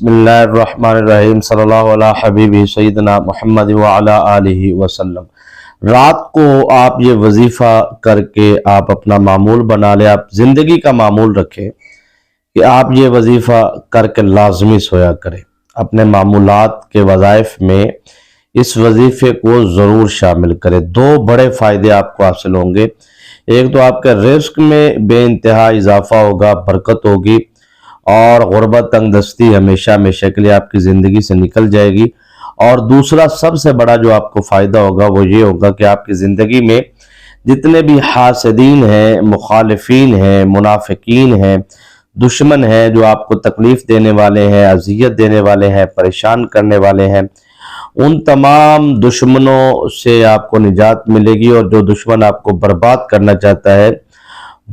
بسم اللہ الرحمن الرحیم صلی اللہ علیہ حبیبی سیدنا محمد وعلی آلہ وسلم۔ رات کو آپ یہ وظیفہ کر کے آپ اپنا معمول بنا لیں، آپ زندگی کا معمول رکھیں کہ آپ یہ وظیفہ کر کے لازمی سویا کریں۔ اپنے معمولات کے وظائف میں اس وظیفے کو ضرور شامل کریں۔ دو بڑے فائدے آپ کو حاصل ہوں گے۔ ایک تو آپ کے رزق میں بے انتہا اضافہ ہوگا، برکت ہوگی، اور غربت تنگ دستی ہمیشہ کے لیے آپ کی زندگی سے نکل جائے گی۔ اور دوسرا سب سے بڑا جو آپ کو فائدہ ہوگا وہ یہ ہوگا کہ آپ کی زندگی میں جتنے بھی حاسدین ہیں، مخالفین ہیں، منافقین ہیں، دشمن ہیں، جو آپ کو تکلیف دینے والے ہیں، اذیت دینے والے ہیں، پریشان کرنے والے ہیں، ان تمام دشمنوں سے آپ کو نجات ملے گی۔ اور جو دشمن آپ کو برباد کرنا چاہتا ہے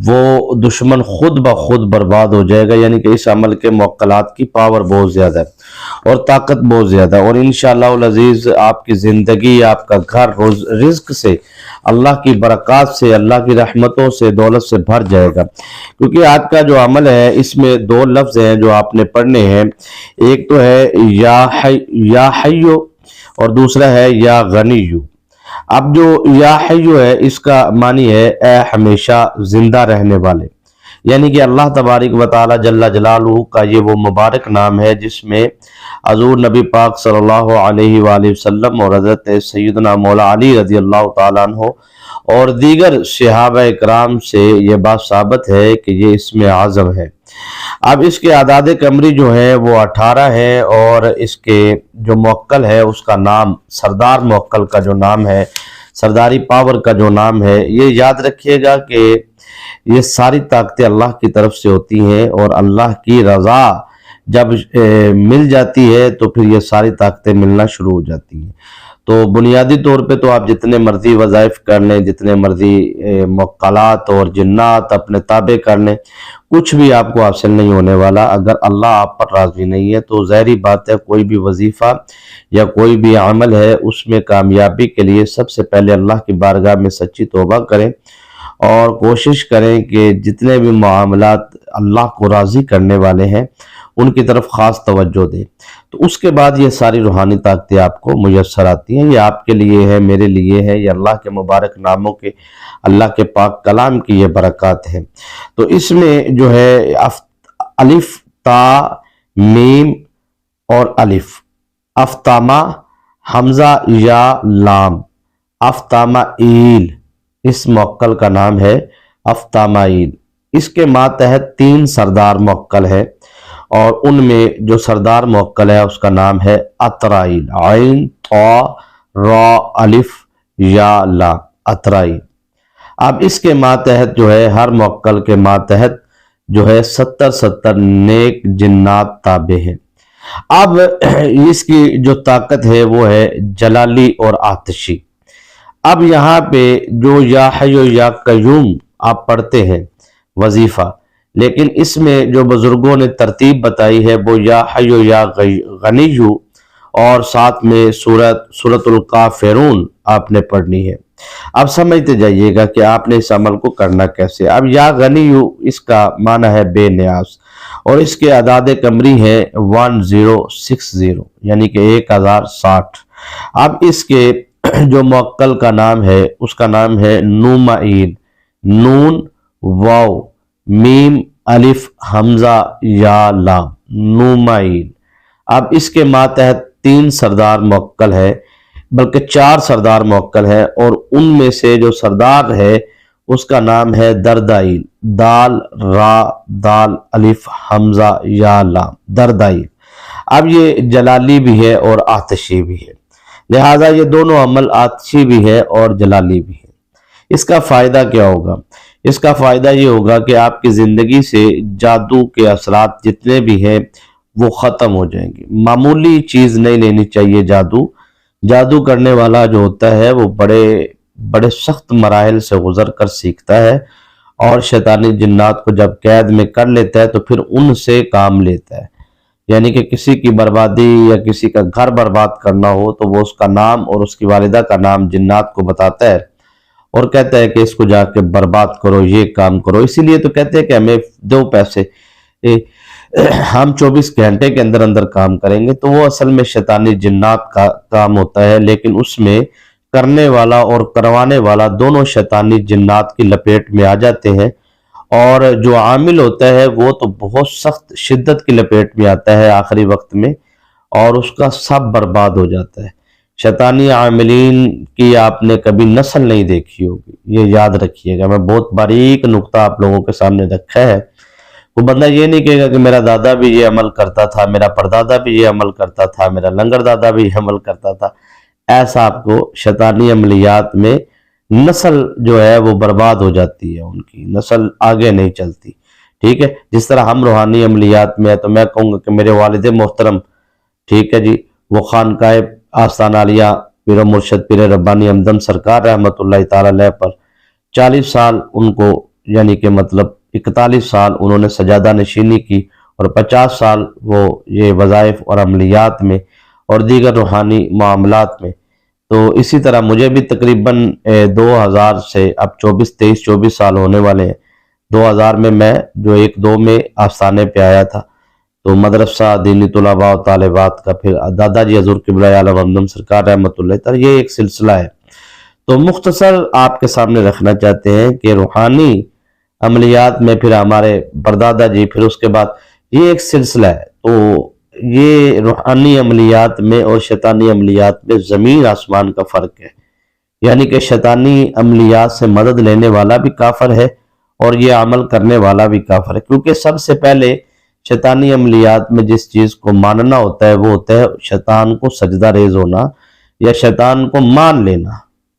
وہ دشمن خود بخود برباد ہو جائے گا۔ یعنی کہ اس عمل کے موکلات کی پاور بہت زیادہ ہے اور طاقت بہت زیادہ ہے، اور انشاءاللہ العزیز آپ کی زندگی، آپ کا گھر رزق سے، اللہ کی برکات سے، اللہ کی رحمتوں سے، دولت سے بھر جائے گا۔ کیونکہ آج کا جو عمل ہے اس میں دو لفظ ہیں جو آپ نے پڑھنے ہیں۔ ایک تو ہے یا حیو اور دوسرا ہے یا غنیو۔ اب جو یا حیو ہے اس کا معنی ہے اے ہمیشہ زندہ رہنے والے، یعنی کہ اللہ تبارک و تعالی جل جلالہ کا یہ وہ مبارک نام ہے جس میں حضور نبی پاک صلی اللہ علیہ وآلہ وسلم اور حضرت سیدنا مولا علی رضی اللہ تعالیٰ عنہ اور دیگر صحابہ اکرام سے یہ بات ثابت ہے کہ یہ اسم اعظم ہے۔ اب اس کے اعداد قمری جو ہے وہ 18 ہے، اور اس کے جو موکل ہے اس کا نام سردار موکل کا جو نام ہے، سرداری پاور کا جو نام ہے، یہ یاد رکھیے گا کہ یہ ساری طاقتیں اللہ کی طرف سے ہوتی ہیں، اور اللہ کی رضا جب مل جاتی ہے تو پھر یہ ساری طاقتیں ملنا شروع ہو جاتی ہیں۔ تو بنیادی طور پہ تو آپ جتنے مرضی وظائف کر لیں، جتنے مرضی موکلات اور جنات اپنے تابع کر لیں، کچھ بھی آپ کو حاصل نہیں ہونے والا اگر اللہ آپ پر راضی نہیں ہے۔ تو ظاہری بات ہے کوئی بھی وظیفہ یا کوئی بھی عمل ہے اس میں کامیابی کے لیے سب سے پہلے اللہ کی بارگاہ میں سچی توبہ کریں، اور کوشش کریں کہ جتنے بھی معاملات اللہ کو راضی کرنے والے ہیں ان کی طرف خاص توجہ دیں۔ تو اس کے بعد یہ ساری روحانی طاقتیں آپ کو میسر آتی ہیں۔ یہ آپ کے لیے ہے، میرے لیے ہے، یہ اللہ کے مبارک ناموں کے، اللہ کے پاک کلام کی یہ برکات ہیں۔ تو اس میں جو ہے الف تا میم اور الف، افتامہ حمزہ یا لام، افتامہ ایل، اس موکل کا نام ہے افتامائیل۔ اس کے ماتحت 3 سردار موکل ہے، اور ان میں جو سردار موکل ہے اس کا نام ہے اطرائیل، عین طا را الف یا لام، اطرائیل۔ اب اس کے ماتحت جو ہے ہر موکل کے ماتحت جو ہے 70 نیک جنات تابع ہیں۔ اب اس کی جو طاقت ہے وہ ہے جلالی اور آتشی۔ اب یہاں پہ جو یا حی و یا قیوم آپ پڑھتے ہیں وظیفہ، لیکن اس میں جو بزرگوں نے ترتیب بتائی ہے وہ یا حی و یا غنیو، اور ساتھ میں سورۃ الکافرون آپ نے پڑھنی ہے۔ اب سمجھتے جائیے گا کہ آپ نے اس عمل کو کرنا کیسے۔ اب یا غنیو اس کا معنی ہے بے نیاز، اور اس کے اعداد قمری ہے 1060، یعنی کہ 1060۔ اب اس کے جو موکل کا نام ہے اس کا نام ہے نومائیل، نون واو میم الف حمزہ یا لام، نومائیل۔ اب اس کے ماتحت 3 سردار موکل ہے، بلکہ 4 سردار موکل ہے، اور ان میں سے جو سردار ہے اس کا نام ہے دردائیل، دال را دال الف حمزہ یا لام، دردائیل۔ اب یہ جلالی بھی ہے اور آتشی بھی ہے، لہذا یہ دونوں عمل آتشی بھی ہے اور جلالی بھی ہے۔ اس کا فائدہ کیا ہوگا؟ اس کا فائدہ یہ ہوگا کہ آپ کی زندگی سے جادو کے اثرات جتنے بھی ہیں وہ ختم ہو جائیں گے۔ معمولی چیز نہیں لینی چاہیے۔ جادو کرنے والا جو ہوتا ہے وہ بڑے سخت مراحل سے گزر کر سیکھتا ہے، اور شیطانی جنات کو جب قید میں کر لیتا ہے تو پھر ان سے کام لیتا ہے۔ یعنی کہ کسی کی بربادی یا کسی کا گھر برباد کرنا ہو تو وہ اس کا نام اور اس کی والدہ کا نام جنات کو بتاتا ہے، اور کہتا ہے کہ اس کو جا کے برباد کرو، یہ کام کرو۔ اسی لیے تو کہتے ہیں کہ ہمیں دو پیسے، ہم 24 گھنٹے کے اندر اندر کام کریں گے، تو وہ اصل میں شیطانی جنات کا کام ہوتا ہے، لیکن اس میں کرنے والا اور کروانے والا دونوں شیطانی جنات کی لپیٹ میں آ جاتے ہیں، اور جو عامل ہوتا ہے وہ تو بہت سخت شدت کی لپیٹ میں آتا ہے آخری وقت میں، اور اس کا سب برباد ہو جاتا ہے۔ شیطانی عاملین کی آپ نے کبھی نسل نہیں دیکھی ہوگی، یہ یاد رکھیے گا، میں بہت باریک نقطہ آپ لوگوں کے سامنے رکھا ہے۔ وہ بندہ یہ نہیں کہے گا کہ میرا دادا بھی یہ عمل کرتا تھا، میرا پردادا بھی یہ عمل کرتا تھا، میرا لنگر دادا بھی یہ عمل کرتا تھا۔ ایسا آپ کو شیطانی عملیات میں نسل جو ہے وہ برباد ہو جاتی ہے، ان کی نسل آگے نہیں چلتی، ٹھیک ہے۔ جس طرح ہم روحانی عملیات میں ہے، تو میں کہوں گا کہ میرے والد محترم، ٹھیک ہے جی، وہ خانقاہ آستان عالیہ پیر و مرشد پیر ربانی ہمدم سرکار رحمۃ اللہ تعالی علیہ پر 40 سال ان کو، یعنی کہ مطلب 41 سال انہوں نے سجادہ نشینی کی، اور 50 سال وہ یہ وظائف اور عملیات میں اور دیگر روحانی معاملات میں۔ تو اسی طرح مجھے بھی تقریباً 2000 سے اب 23 سال ہونے والے ہیں۔ 2000 میں جو 1-2 میں آستانے پہ آیا تھا، تو مدرسہ دینی طلباء و طالبات کا، پھر دادا جی حضور قبلہ عالم ہمدم سرکار رحمۃ اللہ تعالی، یہ ایک سلسلہ ہے۔ تو مختصر آپ کے سامنے رکھنا چاہتے ہیں کہ روحانی عملیات میں پھر ہمارے پردادا جی، پھر اس کے بعد یہ ایک سلسلہ ہے۔ تو یہ روحانی عملیات میں اور شیطانی عملیات میں زمین آسمان کا فرق ہے، یعنی کہ شیطانی عملیات سے مدد لینے والا بھی کافر ہے، اور یہ عمل کرنے والا بھی کافر ہے، کیونکہ سب سے پہلے شیطانی عملیات میں جس چیز کو ماننا ہوتا ہے وہ ہوتا ہے شیطان کو سجدہ ریز ہونا، یا شیطان کو مان لینا۔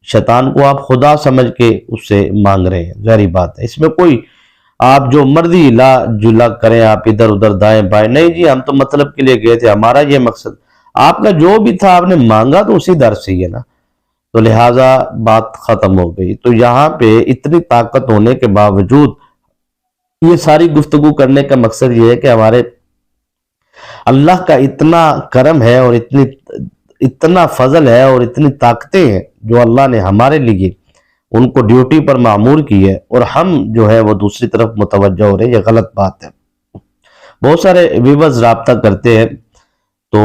شیطان کو آپ خدا سمجھ کے اس سے مانگ رہے ہیں، ظاہری بات ہے، اس میں کوئی آپ جو مرضی لا جلا کریں، آپ ادھر ادھر دائیں بائیں، نہیں جی ہم تو مطلب کے لیے گئے تھے، ہمارا یہ مقصد، آپ کا جو بھی تھا آپ نے مانگا تو اسی در سے ہی ہے نا، تو لہٰذا بات ختم ہو گئی۔ تو یہاں پہ اتنی طاقت ہونے کے باوجود یہ ساری گفتگو کرنے کا مقصد یہ ہے کہ ہمارے اللہ کا اتنا کرم ہے، اور اتنا فضل ہے، اور اتنی طاقتیں ہیں جو اللہ نے ہمارے لیے ان کو ڈیوٹی پر معمور کی ہے، اور ہم جو ہے وہ دوسری طرف متوجہ ہو رہے ہیں، یہ غلط بات ہے۔ بہت سارے ویورز رابطہ کرتے ہیں، تو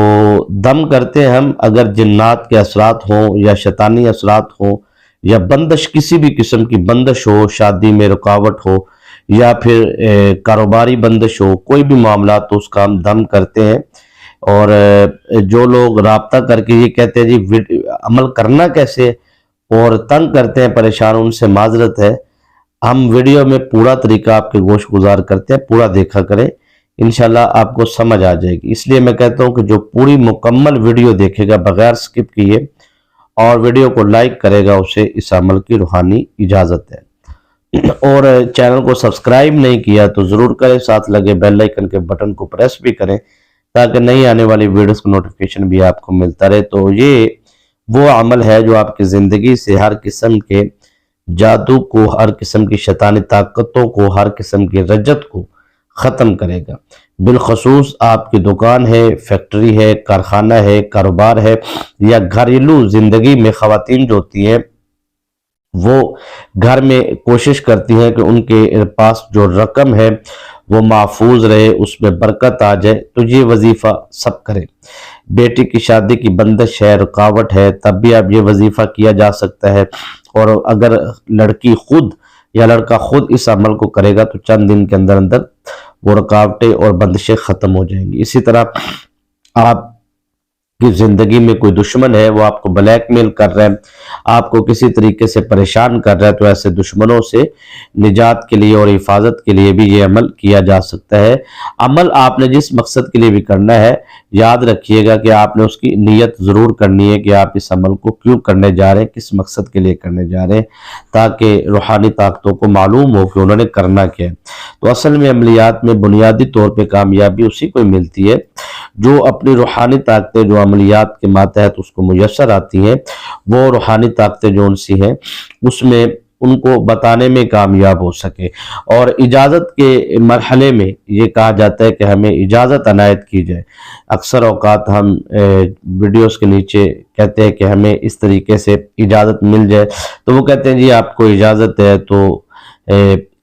دم کرتے ہیں ہم، اگر جنات کے اثرات ہوں یا شیطانی اثرات ہوں، یا بندش، کسی بھی قسم کی بندش ہو، شادی میں رکاوٹ ہو، یا پھر کاروباری بندش ہو، کوئی بھی معاملات تو اس کا ہم دم کرتے ہیں۔ اور جو لوگ رابطہ کر کے یہ کہتے ہیں جی عمل کرنا کیسے، اور تنگ کرتے ہیں، پریشان، ان سے معذرت ہے، ہم ویڈیو میں پورا طریقہ آپ کے گوش گزار کرتے ہیں، پورا دیکھا کریں، انشاءاللہ آپ کو سمجھ آ جائے گی۔ اس لیے میں کہتا ہوں کہ جو پوری مکمل ویڈیو دیکھے گا بغیر سکپ کیے اور ویڈیو کو لائک کرے گا، اسے اس عمل کی روحانی اجازت ہے۔ اور چینل کو سبسکرائب نہیں کیا تو ضرور کریں، ساتھ لگے بیل آئیکن کے بٹن کو پریس بھی کریں، تاکہ نئی آنے والی ویڈیوز کا نوٹیفیکیشن بھی آپ کو ملتا رہے۔ تو یہ وہ عمل ہے جو آپ کی زندگی سے ہر قسم کے جادو کو، ہر قسم کی شیطانی طاقتوں کو، ہر قسم کی رجت کو ختم کرے گا۔ بالخصوص آپ کی دکان ہے، فیکٹری ہے، کارخانہ ہے، کاروبار ہے، یا گھریلو زندگی میں خواتین جو ہوتی ہیں وہ گھر میں کوشش کرتی ہیں کہ ان کے پاس جو رقم ہے وہ محفوظ رہے، اس میں برکت آ جائے، تو یہ وظیفہ سب کریں۔ بیٹی کی شادی کی بندش ہے، رکاوٹ ہے، تب بھی آپ یہ وظیفہ کیا جا سکتا ہے، اور اگر لڑکی خود یا لڑکا خود اس عمل کو کرے گا تو چند دن کے اندر اندر وہ رکاوٹیں اور بندشیں ختم ہو جائیں گی۔ اسی طرح آپ کی زندگی میں کوئی دشمن ہے، وہ آپ کو بلیک میل کر رہا ہے، آپ کو کسی طریقے سے پریشان کر رہا ہے، تو ایسے دشمنوں سے نجات کے لیے اور حفاظت کے لیے بھی یہ عمل کیا جا سکتا ہے۔ عمل آپ نے جس مقصد کے لیے بھی کرنا ہے، یاد رکھیے گا کہ آپ نے اس کی نیت ضرور کرنی ہے کہ آپ اس عمل کو کیوں کرنے جا رہے ہیں، کس مقصد کے لیے کرنے جا رہے ہیں، تاکہ روحانی طاقتوں کو معلوم ہو کہ انہوں نے کرنا کیا ہے۔ تو اصل میں عملیات میں بنیادی طور پہ کامیابی اسی کو ملتی ہے جو اپنی روحانی طاقتیں جو عملیات کے ماتحت اس کو میسر آتی ہیں، وہ روحانی طاقتیں جو ان سی ہیں اس میں ان کو بتانے میں کامیاب ہو سکے۔ اور اجازت کے مرحلے میں یہ کہا جاتا ہے کہ ہمیں اجازت عنایت کی جائے۔ اکثر اوقات ہم ویڈیوز کے نیچے کہتے ہیں کہ ہمیں اس طریقے سے اجازت مل جائے، تو وہ کہتے ہیں جی آپ کو اجازت ہے تو